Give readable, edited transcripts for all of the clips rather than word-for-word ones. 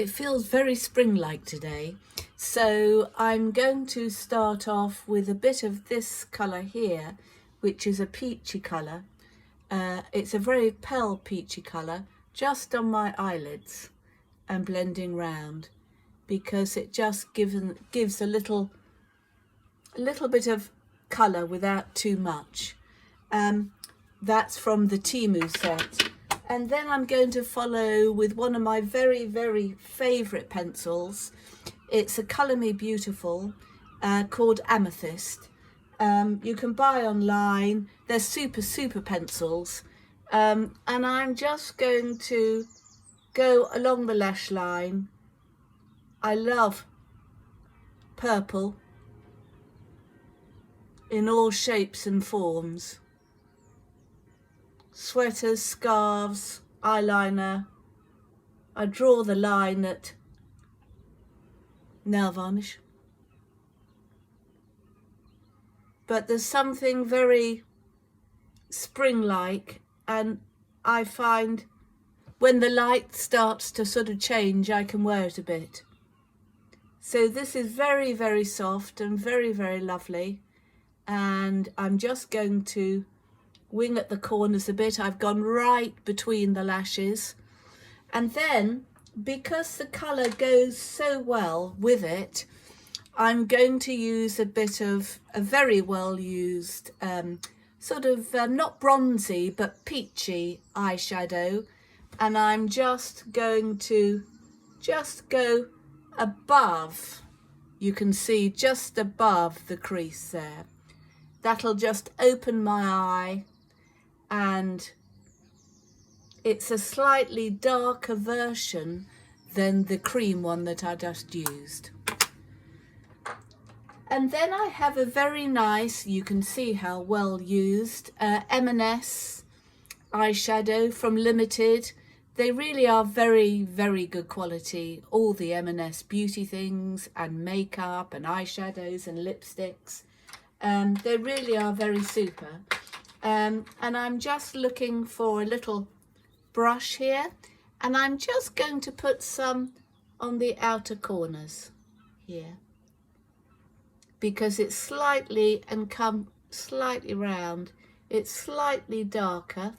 It feels very spring-like today, so I'm going to start off with a bit of this colour here, which is a peachy colour. It's a very pale peachy colour, just on my eyelids and blending round, because it just gives a little bit of colour without too much. That's from the Temu set. And then I'm going to follow with one of my very, very favourite pencils. It's a Colour Me Beautiful called Amethyst. You can buy online. They're super pencils. And I'm just going to go along the lash line. I love purple in all shapes and forms. Sweaters, scarves, eyeliner. I draw the line at nail varnish. But there's something very spring-like, and I find when the light starts to sort of change, I can wear it a bit. So this is very, very soft and very, very lovely. And I'm just going to wing at the corners a bit. I've gone right between the lashes, and then because the colour goes so well with it, I'm going to use a bit of a very well used sort of not bronzy but peachy eyeshadow, and I'm just going to go above, you can see just above the crease there. That'll just open my eye, and it's a slightly darker version than the cream one that I just used. And then I have a very nice, you can see how well used, M&S eyeshadow from Limited. They really are very, very good quality. All the M&S beauty things and makeup and eyeshadows and lipsticks. They really are very super. And I'm just looking for a little brush here, and I'm just going to put some on the outer corners here, because it's slightly, and come slightly round, it's slightly darker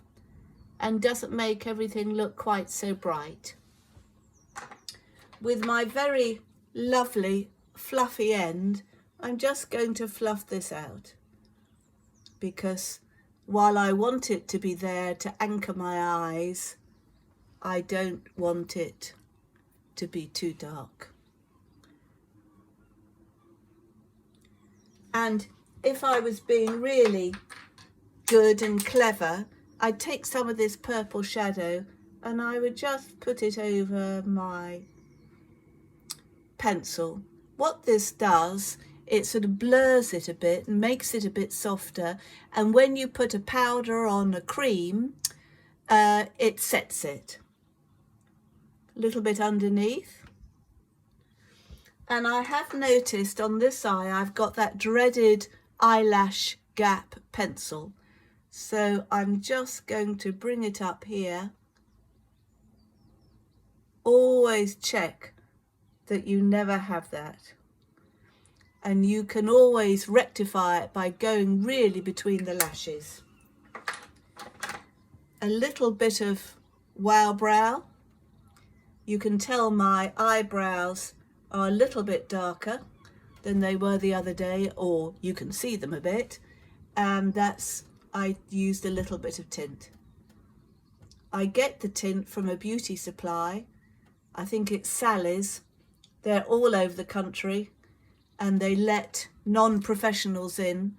and doesn't make everything look quite so bright. With my very lovely fluffy end, I'm just going to fluff this out, because while I want it to be there to anchor my eyes, I don't want it to be too dark. And if I was being really good and clever, I'd take some of this purple shadow and I would just put it over my pencil. What this does, it sort of blurs it a bit and makes it a bit softer, and when you put a powder on a cream, it sets it. A little bit underneath. And I have noticed on this eye I've got that dreaded eyelash gap pencil, so I'm just going to bring it up here. Always check that you never have that. And you can always rectify it by going really between the lashes. A little bit of Wow Brow. You can tell my eyebrows are a little bit darker than they were the other day, or you can see them a bit. And I used a little bit of tint. I get the tint from a beauty supply. I think it's Sally's. They're all over the country, and they let non-professionals in.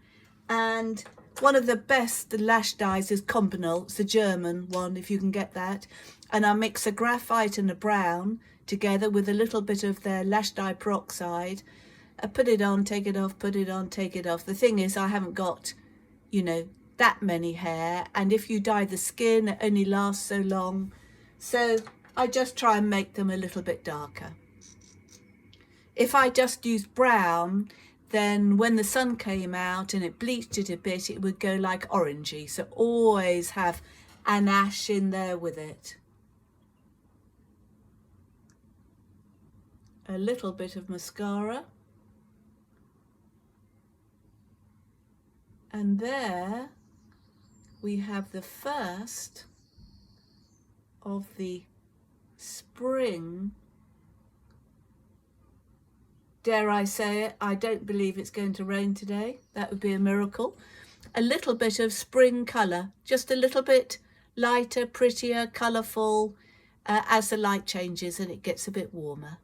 And one of the best lash dyes is Combinal. It's a German one, if you can get that. And I mix a graphite and a brown together with a little bit of their lash dye peroxide. I put it on, take it off, put it on, take it off. The thing is, I haven't got, that many hair. And if you dye the skin, it only lasts so long. So I just try and make them a little bit darker. If I just used brown, then when the sun came out and it bleached it a bit, it would go like orangey. So always have an ash in there with it. a little bit of mascara, and there we have the first of the spring. Dare I say it, I don't believe it's going to rain today. That would be a miracle. A little bit of spring colour, just a little bit lighter, prettier, colourful as the light changes and it gets a bit warmer.